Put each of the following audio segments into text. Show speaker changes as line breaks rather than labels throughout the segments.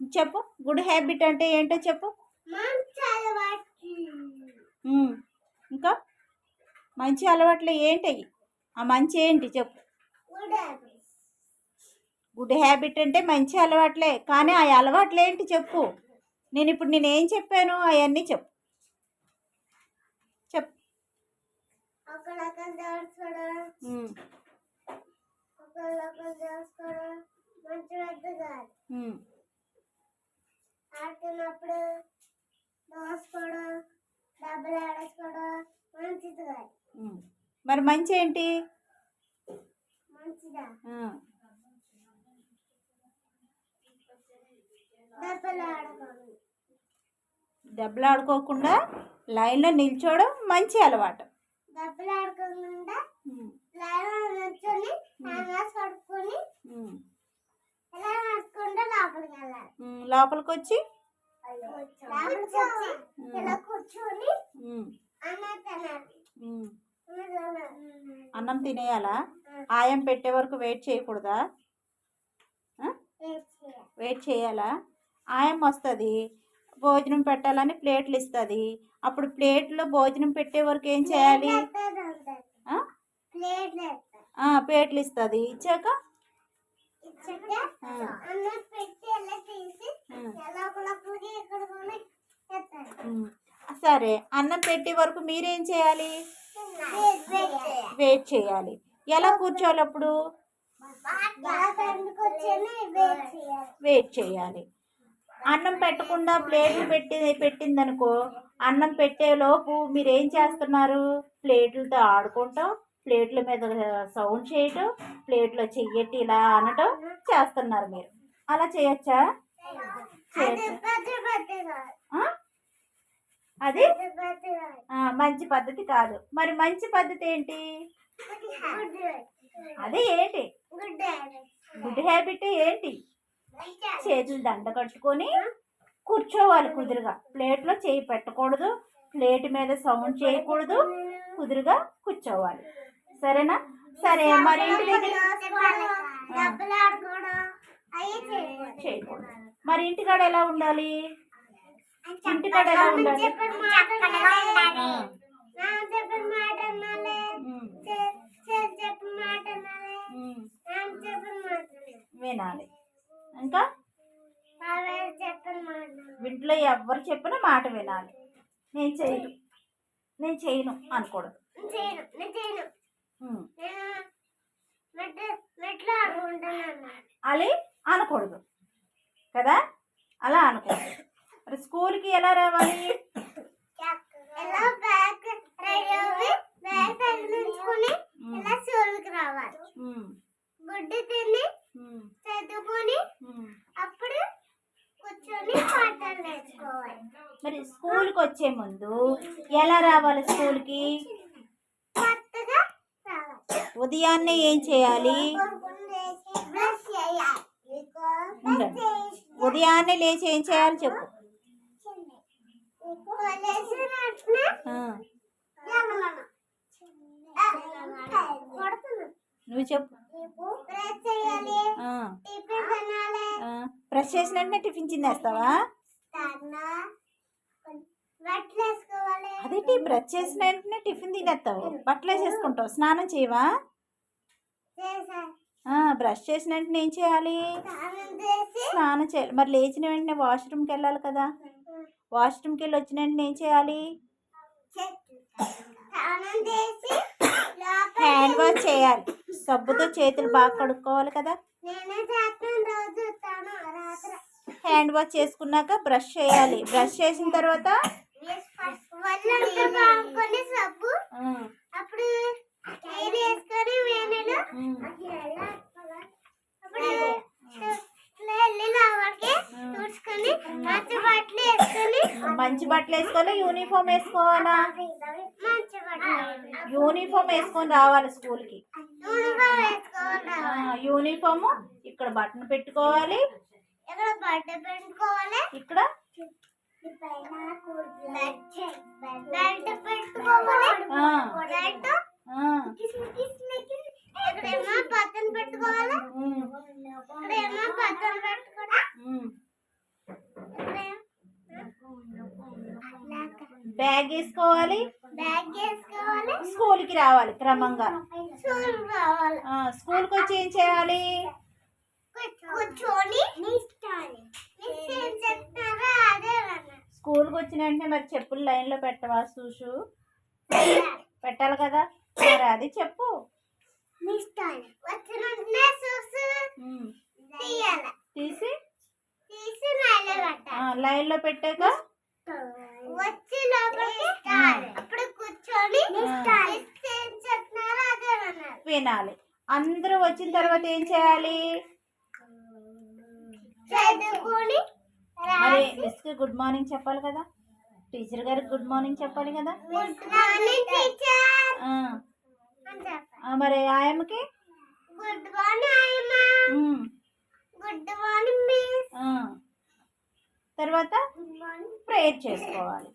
చెప్పు. Good habit అంటే ఏంటో చెప్పు. ఇంకా మంచి అలవాట్లు ఏంటవి? ఆ మంచి ఏంటి చెప్పు. గుడ్ హ్యాబిట్ అంటే మంచి అలవాట్లే, కానీ ఆ అలవాట్లు ఏంటి చెప్పు. నేనేం చెప్పాను అవన్నీ చెప్పు. చెప్పు. మరి మంచి ఏంటి? దెబ్బలు ఆడుకోకుండా లైన్లో నిల్చోవడం మంచి అలవాటు. లోపలికి వచ్చి అన్నం తినేయాలా? ఆయం పెట్టే వరకు వెయిట్ చేయకూడదా? వెయిట్ చేయాలా? ఆయం వస్తుంది, భోజనం పెట్టాలని ప్లేట్లు ఇస్తుంది. అప్పుడు ప్లేట్లో భోజనం పెట్టే వరకు ఏం చేయాలి? ప్లేట్లు ఇస్తుంది. ఇచ్చాక సరే, అన్నం పెట్టే వరకు మీరేం చేయాలి? వెయిట్ చేయాలి. ఎలా కూర్చోవాలి అప్పుడు? వెయిట్ చేయాలి. అన్నం పెట్టకుండా ప్లేట్లు పెట్టిందనుకో, అన్నం పెట్టేలోపు మీరేం చేస్తున్నారు? ప్లేట్లతో ఆడుకుంటాం, ప్లేట్ల మీద సౌండ్ చేయటం, ప్లేట్లో చెయ్యట్టి ఇలా అనటం చేస్తున్నారు మీరు. అలా చేయొచ్చా? అది మంచి పద్ధతి కాదు. మరి మంచి పద్ధతి ఏంటి? అదే ఏంటి? గుడ్ హ్యాబిట్ ఏంటి? చేతులు దండ కట్టుకొని కూర్చోవాలి కుదురుగా. ప్లేట్లో చేయి పెట్టకూడదు, ప్లేట్ మీద సౌండ్ చేయకూడదు, కుదురుగా కూర్చోవాలి. సరేనా? సరే, మరి ఇంటి దగ్గర చేయకూడదు. మరి ఇంటికాడ ఎలా ఉండాలి? ఇంటికాడ ఎలా ఉండాలి? వినాలి. ఇంకా ఇంట్లో ఎవరు చెప్పిన మాట వినాలి. నేను చేయను అనకూడదు. అలా అనకూడదు కదా? అలా అనకూడదు. మరి స్కూల్కి ఎలా రావాలి? మరి స్కూల్కి వచ్చే ముందు ఎలా రావాలి? స్కూల్కి ఉదయాన్నే ఏం చేయాలి? ఉదయాన్నే లేచి ఏం చేయాలి చెప్పు. నువ్వు చెప్పు. బ్రష్ చేసిన వెంటనే టిఫిన్ తినేస్తావా? అదేంటి బ్రష్ చేసిన వెంటనే టిఫిన్ తినేస్తావు, బట్టలు వేసేసుకుంటావు, స్నానం చేయవా? బ్రష్ చేసిన వెంటనే ఏం చేయాలి? స్నానం చేయాలి. మరి లేచిన వెంటనే వాష్రూమ్కి వెళ్ళాలి కదా? వాష్రూమ్కి వెళ్ళి వచ్చిన వెంటనే ఏం చేయాలి? హ్యాండ్ వాష్ చేయాలి. సబ్బుతో చేతులు బాగా కడుక్కోవాలి కదా? హ్యాండ్ వాష్ చేసుకున్నాక బ్రష్ చేయాలి. బ్రష్ చేసిన తర్వాత మంచి బట్టలు వేసుకొని యూనిఫామ్ వేసుకోవాలా? యూనిఫామ్ వేసుకొని రావాలి స్కూల్కి. యూనిఫామ్ ఇక్కడ బటన్ పెట్టుకోవాలి, ఇక్కడ బ్యాగ్ వేసుకోవాలి, స్కూల్కి రావాలి క్రమంగా. స్కూల్కి వచ్చి ఏం చేయాలి? స్కూల్కి వచ్చిన వెంటనే మరి చెప్పులు లైన్లో పెట్టవా? షూషు పెట్టాలి కదా, మరి అది చెప్పు. తీసి లైన్లో పెట్టాక వినాలి. అందరూ వచ్చిన తర్వాత ఏం చేయాలి? మరి మిస్కి గుడ్ మార్నింగ్ చెప్పాలి కదా, టీచర్ గారికి గుడ్ మార్నింగ్ చెప్పాలి కదా. మరి ఆయమ్మకి గుడ్ మార్నింగ్, తర్వాత ప్రేయర్ చేసుకోవాలి.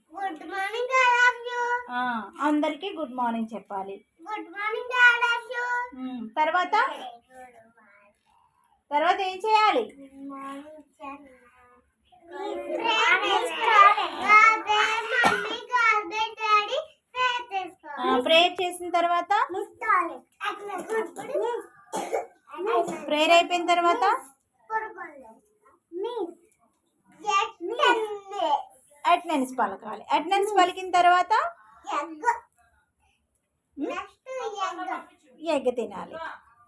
అందరికి గుడ్ మార్నింగ్ చెప్పాలి. తర్వాత ఏం చేయాలి? ప్రేయర్ చేసిన తర్వాత ప్రేయర్ అయిపోయిన తర్వాత అటెండెన్స్ పలకాలి. అటెండెన్స్ పలికిన తర్వాత ఎగ్ తినాలి.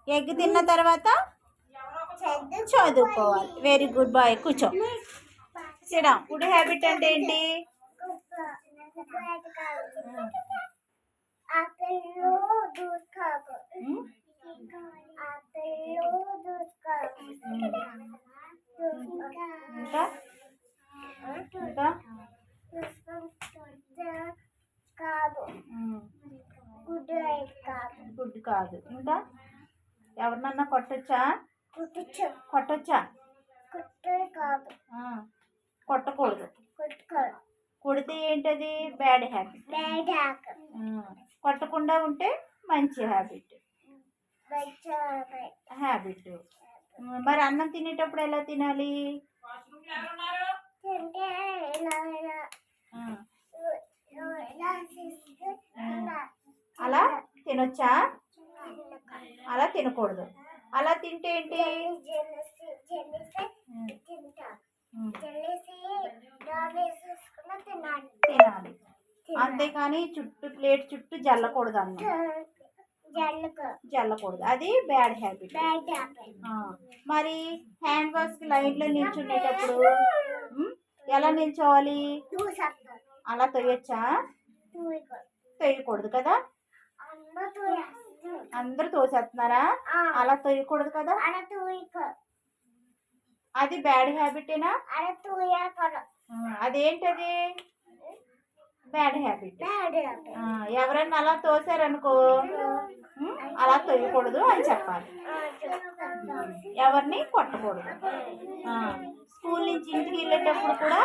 ఎగ్ తిన్న తర్వాత చదువుకోవాలి. వెరీ గుడ్ బాయ్, కూర్చో. సిడా. గుడ్ హ్యాబిట్ అంటే ఏంటి? ఇంకా గుడ్ కాదు. ఇంకా ఎవరినన్నా కొట్టొచ్చా? కొట్టొచ్చా? కొట్టకూడదు. కొడితే ఏంటది? Bad habit. కొట్టకుండా ఉంటే మంచి హ్యాబిట్. మరి అన్నం తినేటప్పుడు ఎలా తినాలి? అలా తినొచ్చా? అలా తినకూడదు. అలా తింటే ఏంటి? తినాలి. అంతేకాని ప్లేట్ చుట్టూ జల్లకూడదు. అన్నం జల్లకూడదు, అది బ్యాడ్ హ్యాబిట్. మరి హ్యాండ్ వాష్ లైన్లో నిల్చునేటప్పుడు ఎలా నిల్చోవాలి? అలా తొయ్యొచ్చా? తొయ్యకూడదు కదా. అందరు తోసేస్తున్నారా? అలా తొయ్యకూడదు కదా. అది బ్యాడ్ హ్యాబిటేనా? అదేంటది? Bad habit. ఎవరైనా అలా తోసారనుకో అలా తొయ్యకూడదు అని చెప్పాలి. ఎవరిని కొట్టకూడదు. స్కూల్ నుంచి ఇంటికి వెళ్ళేటప్పుడు కూడా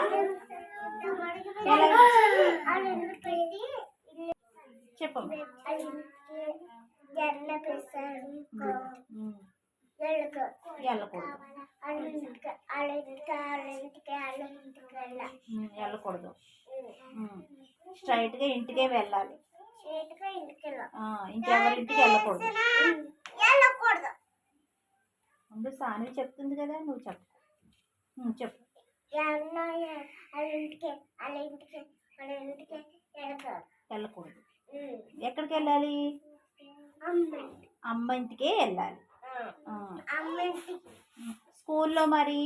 చెప్పు. వెళ్ళకూడదు. స్ట్రైట్గా ఇంటికే వెళ్ళాలి. ఇంకెవరింటికి వెళ్ళకూడదు. ముందు సాని చెప్తుంది కదా, నువ్వు చెప్పు. చెప్పు. వెళ్ళకూడదు. ఎక్కడికి వెళ్ళాలి? అమ్మ ఇంటికే వెళ్ళాలి. స్కూల్లో మరి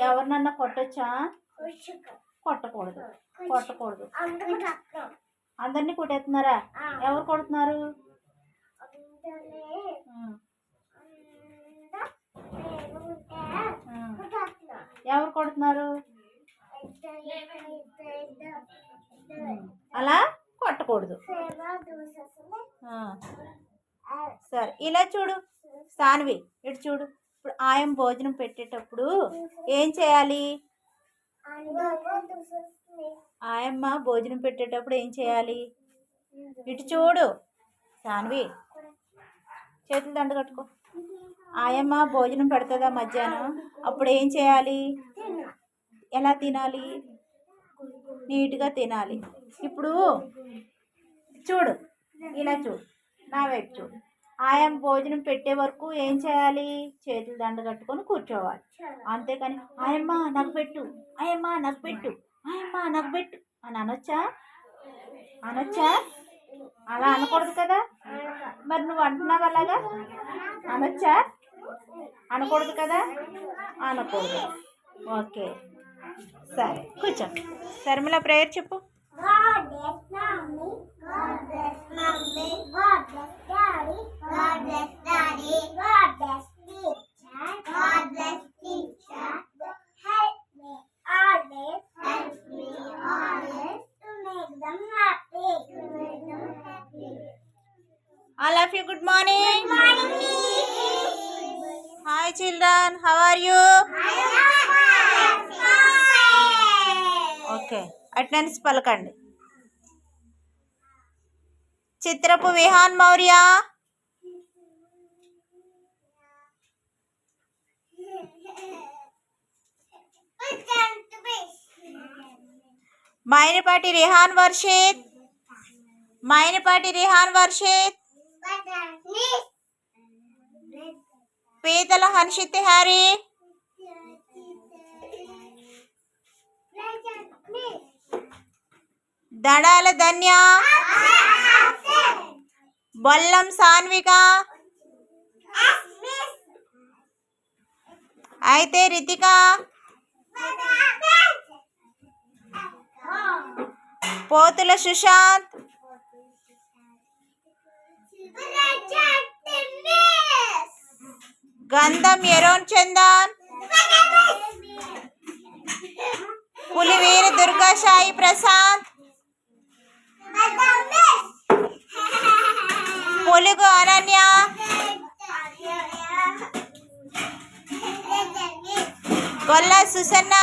ఎవరినన్నా కొట్టొచ్చా? కొట్టకూడదు. కొట్టకూడదు. అందరినీ కొట్టేస్తున్నారా? ఎవరు కొడుతున్నారు? ఎవరు కొడుతున్నారు? అలా కొట్టకూడదు. సరే, ఇలా చూడు సాన్వి, ఇటు చూడు. ఇప్పుడు ఆయం భోజనం పెట్టేటప్పుడు ఏం చేయాలి? ఆయమ్మ భోజనం పెట్టేటప్పుడు ఏం చేయాలి? ఇటు చూడు సాన్వి, చేతులు దండ కట్టుకో. ఆయమ్మ భోజనం పెడుతుందా మధ్యాహ్నం? అప్పుడు ఏం చేయాలి? ఎలా తినాలి? నీట్గా తినాలి. ఇప్పుడు చూడు, ఇలా చూడు, నా వైపు చూడు. ఆయమ్మ భోజనం పెట్టే వరకు ఏం చేయాలి? చేతులు దండ కట్టుకొని కూర్చోవాలి. అంతేకాని ఆయమ్మ నాకు పెట్టు, ఆయమ్మ నాకు పెట్టు, ఆయమ్మ నాకు పెట్టు అని అనొచ్చా? అనొచ్చా? అలా అనకూడదు కదా. మరి నువ్వు అంటున్నావు అలాగా, అనొచ్చా? అనకూడదు కదా. అనకూడదు. ఓకే, సరే కూర్చో. శర్మిల ప్రేయర్ చెప్పు.
God bless mommy, God bless mommy, God bless daddy, God bless daddy, God bless teacher, God bless teacher. Help me always to make them happy,
All of you, good morning.
Good morning, Miss.
Hi children, how are you? Okay, attendance పలకండి. చిత్రపు విహాన్ మౌర్య, మైనపాటి రిహాన్ వర్షిత్, మైనపాటి రిహాన్ వర్షిత్, పీతల Harshit Harry, Dadala ధన్య, బొల్లం సాన్విక, అయితే రితిక, పోతుల సుశాంత్, గంధం Aaron Chandan, పులివీర Durga Sai Prashanth, పొలుగు Ananya, గొల్ల Susanna,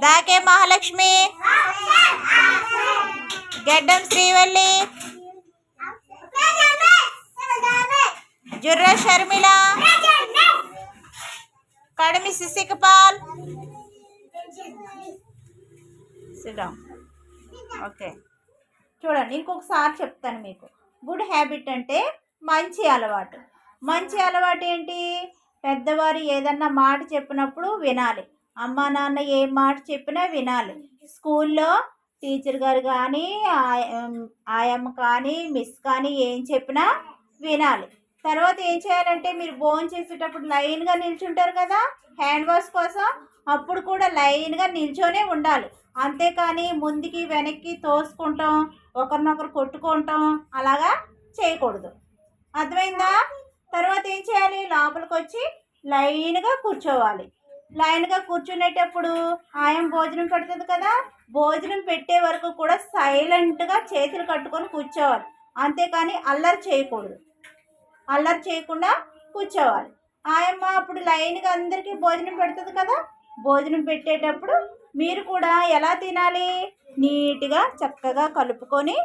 దాకే Mahalakshmi, గెడ్డం శ్రీవల్లి, జుర్ర షర్మిల, కడిమి శశికపాల్. Okay, చూడండి ఇంకొకసారి చెప్తాను మీకు. Good habit అంటే మంచి అలవాటు. మంచి అలవాటు ఏంటి? పెద్దవారు ఏదన్నా మాట చెప్పినప్పుడు వినాలి. అమ్మా నాన్న ఏ మాట చెప్పినా వినాలి. స్కూల్లో టీచర్ గారు కానీ ఆయమ్మ కానీ మిస్ కానీ ఏం చెప్పినా వినాలి. తర్వాత ఏం చేయాలంటే, మీరు భోజనం చేసేటప్పుడు లైన్గా నిల్చుంటారు కదా హ్యాండ్ వాష్ కోసం, అప్పుడు కూడా లైన్గా నిల్చొనే ఉండాలి. అంతేకాని ముందుకి వెనక్కి తోసుకుంటాం, ఒకరినొకరు కొట్టుకుంటాం అలాగా చేయకూడదు. అర్థమైందా? తర్వాత ఏం చేయాలి? లోపలికి వచ్చి లైన్గా కూర్చోవాలి. లైన్గా కూర్చునేటప్పుడు ఆయన భోజనం పెడుతుంది కదా, భోజనం పెట్టే వరకు కూడా సైలెంట్గా చేతులు కట్టుకొని కూర్చోవాలి. అంతేకాని అల్లరి చేయకూడదు. అల్లరి చేయకుండా కూర్చోవాలి. ఆయమ్మ అప్పుడు లైన్గా అందరికీ భోజనం పెడుతుంది కదా, భోజనం పెట్టేటప్పుడు మీరు కూడా ఎలా తినాలి? నీట్గా చక్కగా కలుపుకొని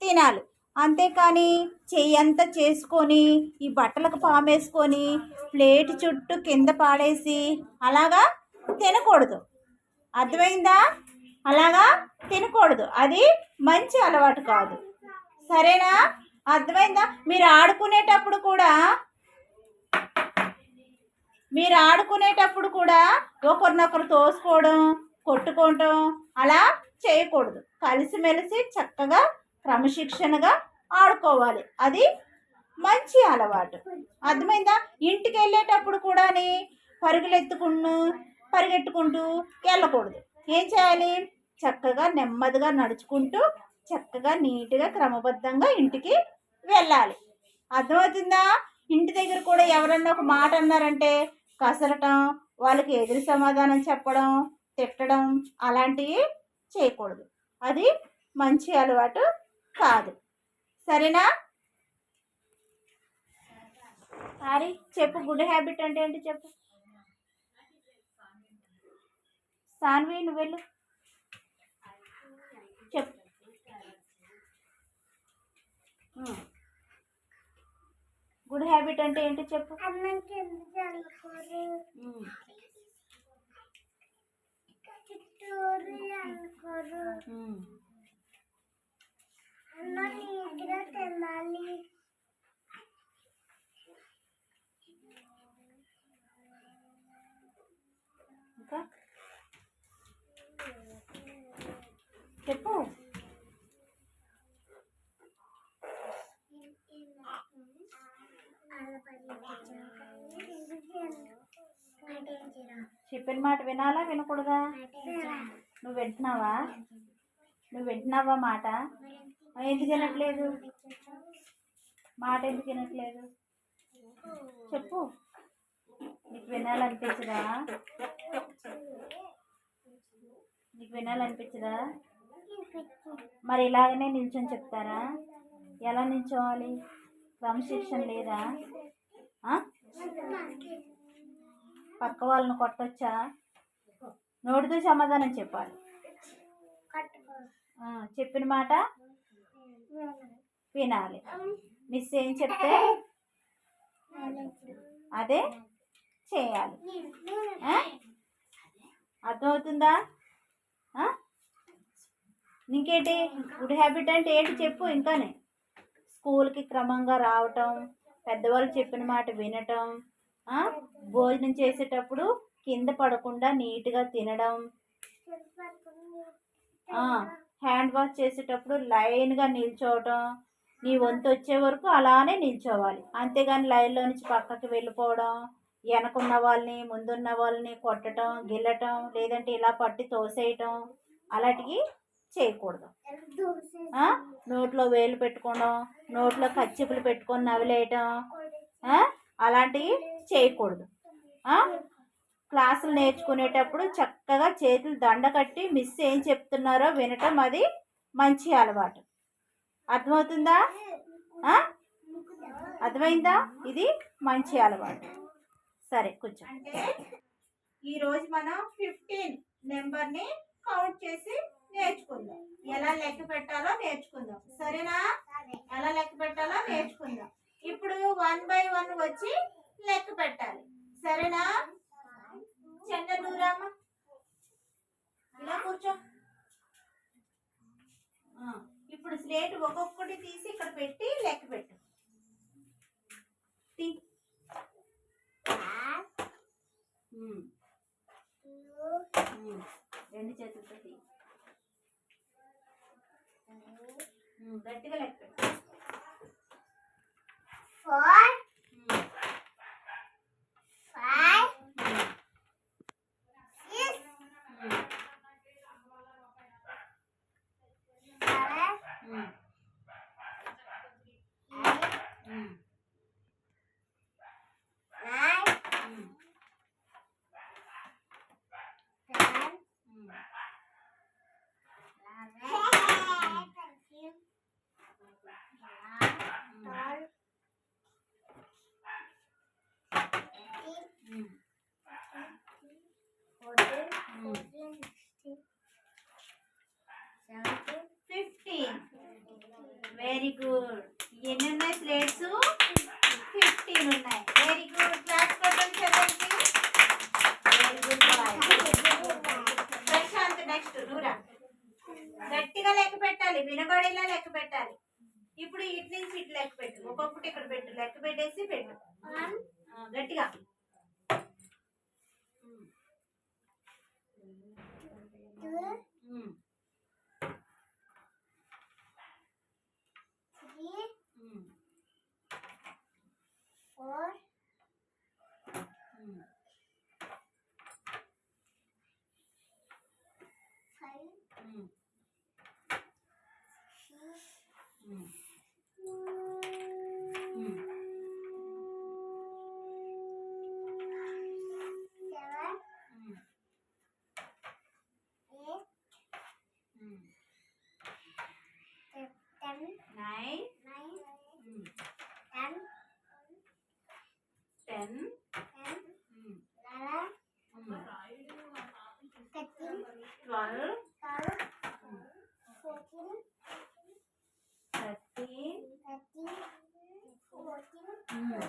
తినాలి. అంతేకాని చెయ్యంతా చేసుకొని ఈ బట్టలకు పామేసుకొని ప్లేట్ చుట్టూ కింద పాడేసి అలాగా తినకూడదు. అర్థమైందా? అలాగా తినకూడదు. అది మంచి అలవాటు కాదు. సరేనా? అర్థమైందా? మీరు ఆడుకునేటప్పుడు కూడా ఒకరినొకరు తోసుకోవడం, కొట్టుకోవడం అలా చేయకూడదు. కలిసిమెలిసి చక్కగా క్రమశిక్షణగా ఆడుకోవాలి. అది మంచి అలవాటు. అర్థమైందా? ఇంటికి వెళ్ళేటప్పుడు కూడా పరిగెట్టుకుంటూ వెళ్ళకూడదు. ఏం చేయాలి? చక్కగా నెమ్మదిగా నడుచుకుంటూ చక్కగా నీట్గా క్రమబద్ధంగా ఇంటికి వెళ్ళాలి. అర్థమవుతుందా? ఇంటి దగ్గర కూడా ఎవరన్నా ఒక మాట అన్నారంటే కసరటం, వాళ్ళకి ఎదురు సమాధానం చెప్పడం, తిట్టడం అలాంటివి చేయకూడదు. అది మంచి అలవాటు కాదు. సరేనా? సారీ చెప్పు, గుడ్ హ్యాబిట్ అంటే ఏంటి చెప్పు. సాన్వి నువ్వు వెళ్ళు చెప్పు. గుడ్ హ్యాబిట్ అంటే ఏంటి చెప్పు.
అన్నం కింద చల్లుకోరు, చుట్టూరు చల్లుకోరు, అన్నం నీట్గా తినాలి,
ఇంకా చెప్పు. చెప్పిన మాట వినాలా వినకూడదా? నువ్వు వింటున్నావా? మాట? ఎందుకు వినట్లేదు? మాట ఎందుకు వినట్లేదు చెప్పు. నీకు వినాలనిపించదా? మరి ఇలాగనే నిల్చొని చెప్తారా? ఎలా నిల్చోవాలి? క్రమశిక్షణ లేదా? పక్క వాళ్ళని కొట్టొచ్చా? నోటితో సమాధానం చెప్పాలి. చెప్పిన మాట వినాలి. మిస్ ఏం చెప్తే అదే చేయాలి. అర్థమవుతుందా? ఇంకేంటి గుడ్ హ్యాబిట్ అంటే ఏంటి చెప్పు. ఇంకానే స్కూల్కి క్రమంగా రావటం, పెద్దవాళ్ళు చెప్పిన మాట వినటం, భోజనం చేసేటప్పుడు కింద పడకుండా నీట్గా తినడం, హ్యాండ్ వాష్ చేసేటప్పుడు లైన్గా నిల్చోవటం, నీ వంతు వచ్చే వరకు అలానే నిల్చోవాలి. అంతేగాని లైన్లో నుంచి పక్కకి వెళ్ళిపోవడం, వెనకున్న వాళ్ళని ముందున్న వాళ్ళని కొట్టడం, గిల్లటం, లేదంటే ఇలా పట్టి తోసేయటం అలాంటివి చేయకూడదు. నోట్లో వేలు పెట్టుకోవడం, నోట్లో కచ్చిపులు పెట్టుకొని నవిలేయటం అలాంటివి చేయకూడదు. క్లాసులు నేర్చుకునేటప్పుడు చక్కగా చేతులు దండ కట్టి మిస్ ఏం చెప్తున్నారో వినటం అది మంచి అలవాటు. అర్థమవుతుందా? అర్థమైందా? ఇది మంచి అలవాటు. సరే కూర్చో. అంటే ఈరోజు మనం 15 నెంబర్ని కౌంట్ చేసి నేర్చుకుందాం. ఎలా లెక్క పెట్టాలో నేర్చుకుందాం. సరేనా? ఎలా లెక్క పెట్టాలో నేర్చుకుందాం. ఇప్పుడు 1 by 1 వచ్చి లెక్క పెట్టాలి. సరేనా? చంద్రనూరామ ఇలా కూర్చో. ఇప్పుడు స్లేట్ ఒక్కొక్కటి తీసి ఇక్కడ పెట్టి లెక్క పెట్టు. రెండు చేతులతో గట్టిగా లెక్క పెట్టు.
4 5 6
వెరీ గుడ్. ఎన్ని ఉన్నాయి స్లేట్స్? 15 ఉన్నాయి. Very good. క్లాస్ కొట్టండి చదవండి. Very good boy. Prashant next Noora. గట్టిగా లెక్క పెట్టాలి, వినబడేలా లెక్క పెట్టాలి. ఇప్పుడు ఇటు నుంచి ఇటు లెక్క పెట్టు. ఒక్కొక్కటి ఇక్కడ పెట్టు. లెక్క పెట్టేసి పెట్టు గట్టిగా.
4
13 14 15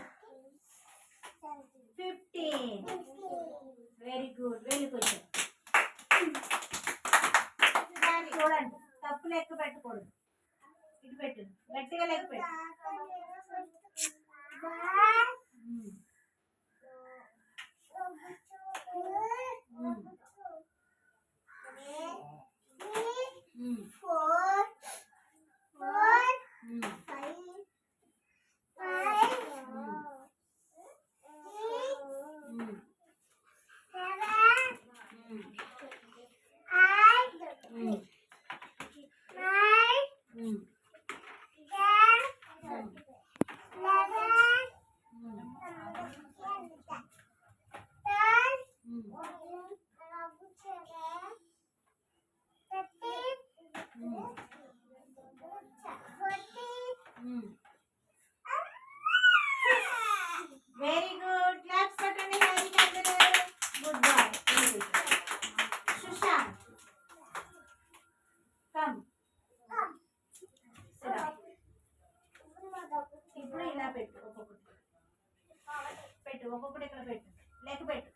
పెట్టు, ఒక్కొక్కటి ఇక్కడ పెట్టు, లెక్క పెట్టు.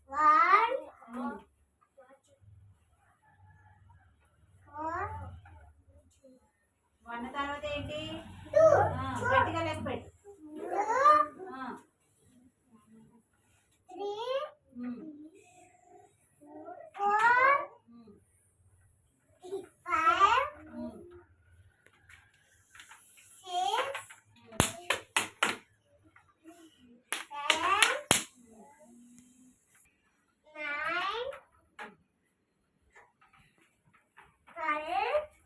1
ఉమ్.
4
1 తర్వాత ఏంటి?
2
గట్టిగా లెక్క పెట్టు.
3
ఉమ్.
4
ఉమ్.
5
ఉమ్.
6 7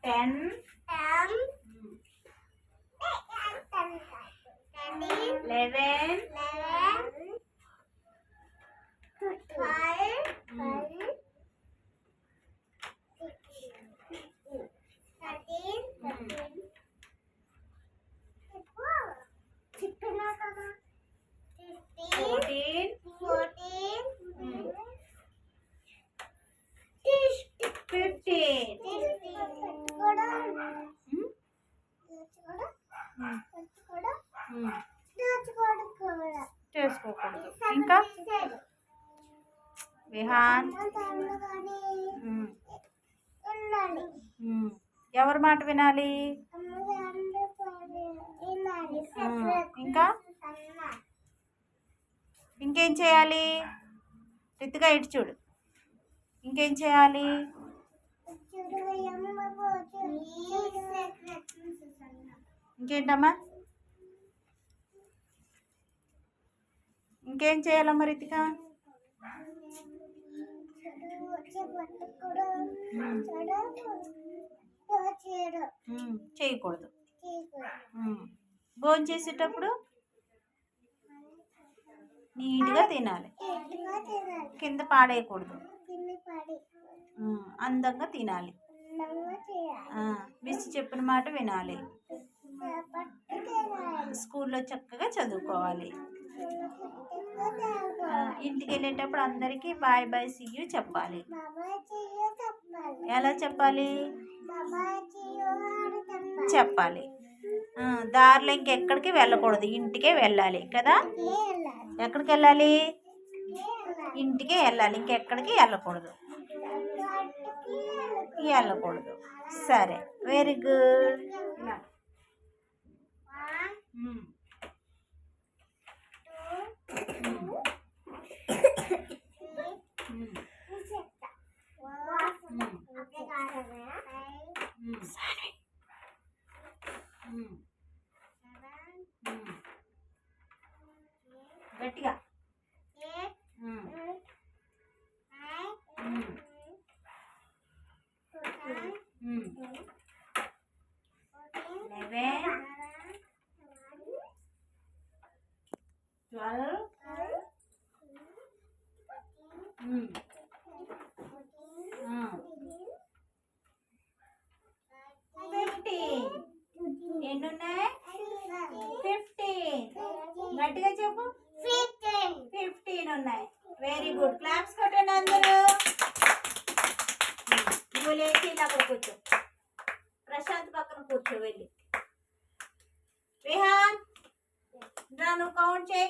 10 11 14 15 చేసుకోకూడదు. ఇంకా విహాన్ ఎవరి మాట వినాలి? ఇంకా ఇంకేం చేయాలి? రితిగా ఇటు చూడు. ఇంకేం చేయాలి? ఇంకేంటమ్మా? ఇంకేం చేయాలమ్మా రితిక? చేయకూడదు. భోజనం చేసేటప్పుడు నీట్గా తినాలి, కింద పాడేయకూడదు, అందంగా తినాలి, మిస్ చెప్పిన మాట వినాలి, స్కూల్లో చక్కగా చదువుకోవాలి. ఇంటికి వెళ్ళేటప్పుడు అందరికీ బాయ్ బాయ్ సీ యూ చెప్పాలి. ఎలా చెప్పాలి? చెప్పాలి. దారిలో ఇంకెక్కడికి వెళ్ళకూడదు, ఇంటికే వెళ్ళాలి కదా. ఎక్కడికి వెళ్ళాలి? ఇంటికే వెళ్ళాలి, ఇంకెక్కడికి వెళ్ళకూడదు. సరే, వెరీ గుడ్. గట్టిగా 11 12 15. ఎన్నున్నాయి? 15. గట్టిగా చెప్పు. 15 ఉన్నాయి. Very good. క్లాప్స్ కొట్టండి అందరూ. నువ్వు లేచి అక్కడ కూర్చో, ప్రశాంత్ పక్కన కూర్చో వెళ్ళి. విహాన్ రా, నువ్వు కౌంట్ చేయి.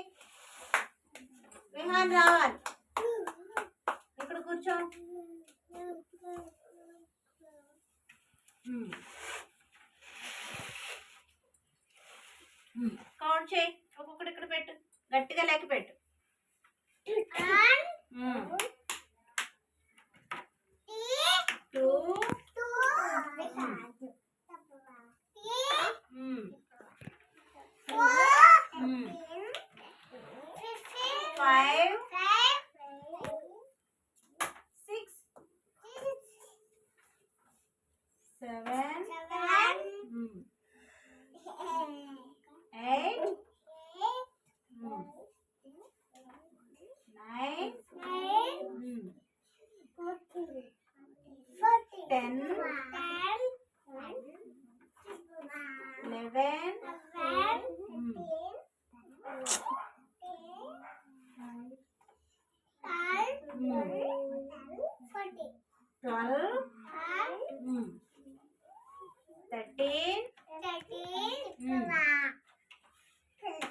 విహాన్ రావాలి, ఇక్కడ కూర్చో. కౌంట్ చేయి, ఒక్కొక్కటి ఇక్కడ పెట్టు, గట్టిగా లెక్క పెట్టు. 2 5 6 7 8 9 10 11 12 13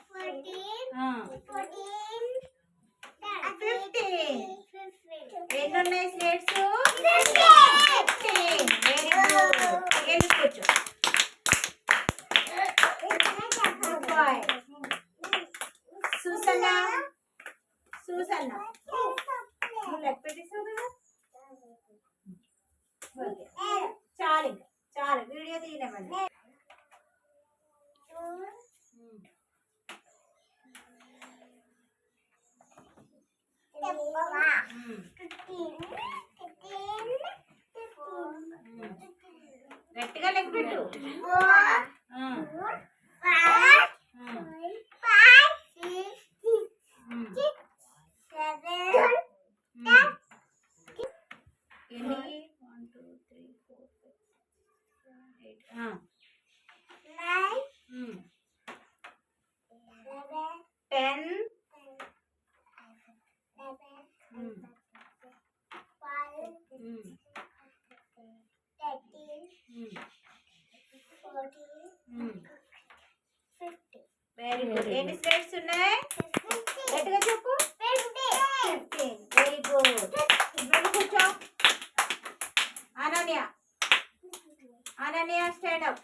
14 15. ఎన్ని ఉన్నాయి స్లేట్స్? 15. Very good. వెళ్ళి కూర్చో. Good boy. సూసన్నా నువ్వు లెక్క పెట్టేసావు కదా. ఓకే చాలు ఇంకా చాలు వీడియో తీయలేమండి. గట్టిగా లెక్క పెట్టు. ఎన్ని? 1 2 3 4 5 6 7 10 వెరీ గుడ్. ఎన్ని స్లేట్స్ ఉన్నాయి? గట్టిగా చెప్పు. 15. Very good. వెళ్ళి కూర్చో. Ananya stand up.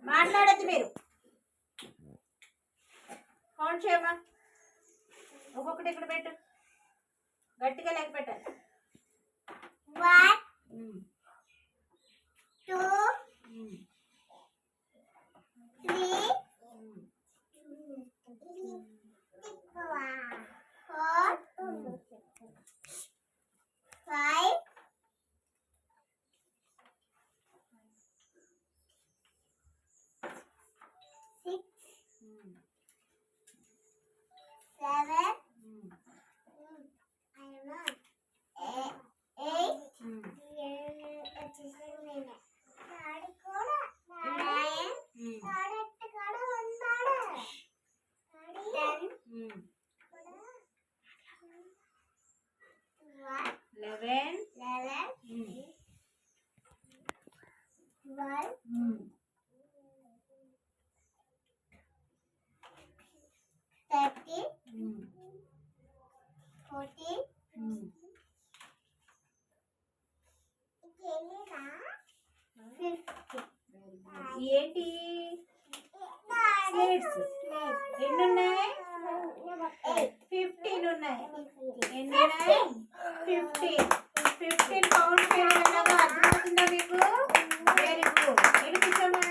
మాట్లాడద్దు మీరు. కౌంట్ చేయమ్మా. ఒక్కొక్కటి ఇక్కడ పెట్టు. గట్టిగా లెక్క పెట్టాలి. 1 2 3 4 5 6 7 ఏంటి స్లేట్స్ ఎన్ని ఉన్నాయి? 15 ఉన్నాయి. ఎన్ని ఉన్నాయి? 15 కౌంట్ చేయడం అర్థమవుతుందా మీకు? Very good. ఎన్ని కూర్చోమా?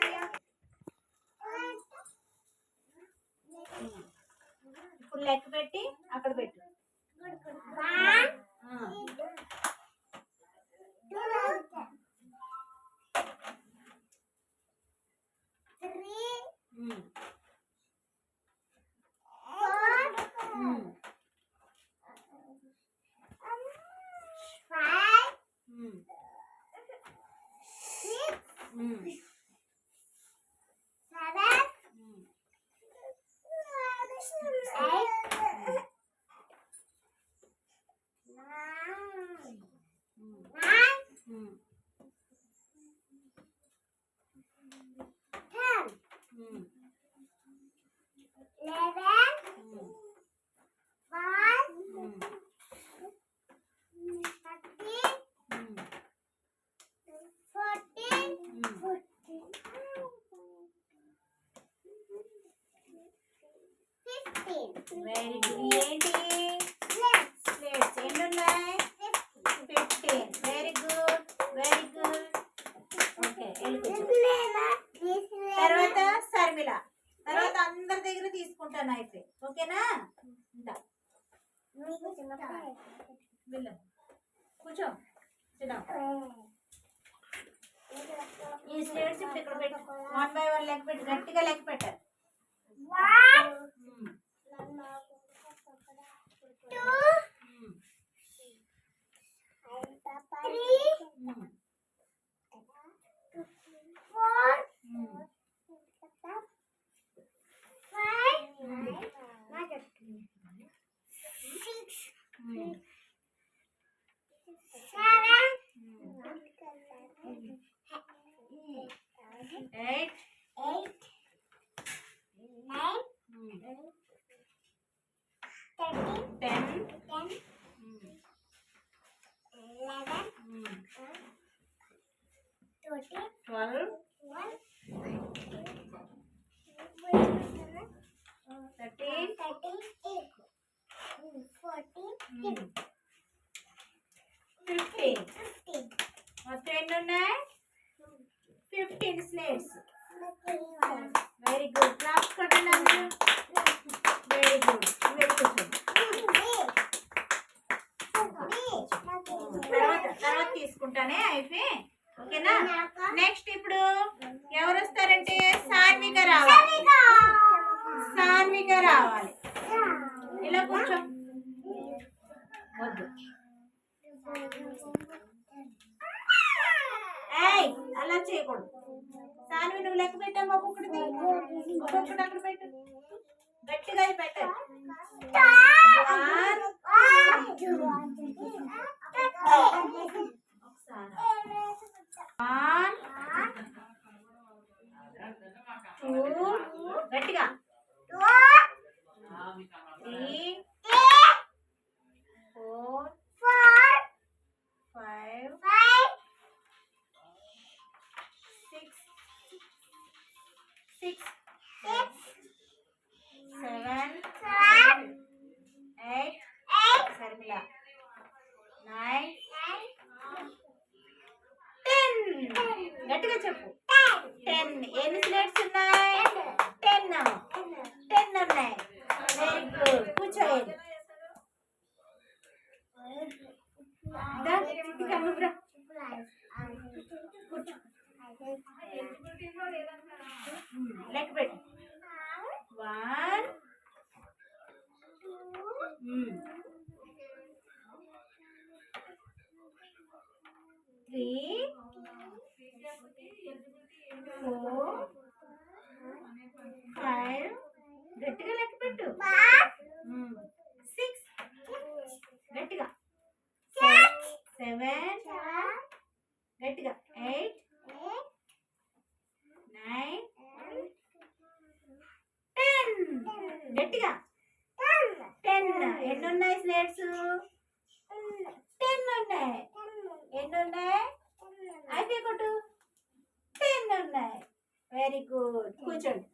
ఇప్పుడు లెక్క పెట్టి అక్కడ పెట్టు. 15. Very good. ఏంటి స్లేట్స్ ఎన్ని ఉన్నాయి? 15. Very good very good. Okay తర్వాత శర్మిల. తర్వాత అందరి దగ్గర తీసుకుంటాను అయితే. ఓకేనా? కూర్చో. ఈ స్లేట్స్ ఇప్పుడు ఇక్కడ పెట్టు. 1 by 1 లెక్క పెట్టి గట్టిగా లెక్క పెట్టారు. 7 8
9
10
11
12 13 15 మొత్తం ఎన్ని ఉన్నాయి 15 స్లేట్స్ వెరీ గుడ్ క్లాప్స్ కొట్టండి అందరూ వెరీ గుడ్ వెరీ గుడ్ తర్వాత తీసుకుంటానే అయిపోయి ఓకేనా నెక్స్ట్ ఇప్పుడు ఎవరు వస్తారంటే సాన్విక రావాలి ఇలా కూర్చో వద్దు ఏయ్ అలా చేయకూడదు సాన్వి నువ్వు లెక్క పెట్టాము ఒక్కొక్కటి అక్కడ పెట్టు గట్టిగా పెట్టాలి గట్టిగా 3 4 5 6 7 8 శర్మిల 9 10 గట్టిగా చెప్పు 10 ఎన్ని స్లేట్స్ ఉన్నాయి 10 ఉన్నాయి వెరీ గుడ్ కూర్చోండి లెక్క పెట్టు 1 2 3 4 5 గట్టిగా లెక్క పెట్టు 6 గట్టిగా 7 గట్టిగా 8 9 10 గట్టిగా 10 ఎన్ని ఉన్నాయి స్లేట్స్ 10 ఉన్నాయి ఎన్ని ఉన్నాయి అయిపోయి కొట్టు 10 ఉన్నాయి వెరీ గుడ్ కూర్చోండి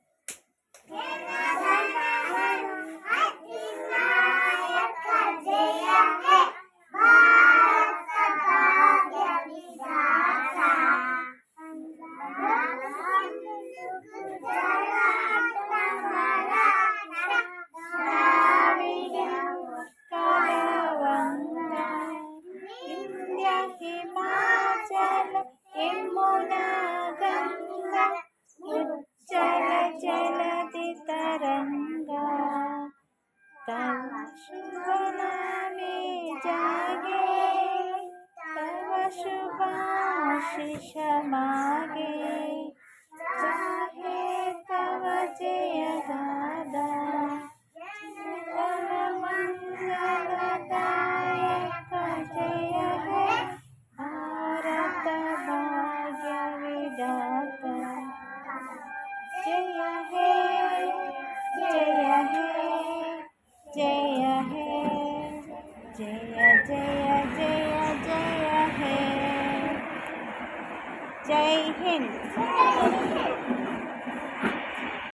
आशीष मागे चाहे तव जय गादा मंगलदायक जय हे भारत भाग्य विधाता जय हे जय हे जय हे जय जय जय जय हे जय हिंद।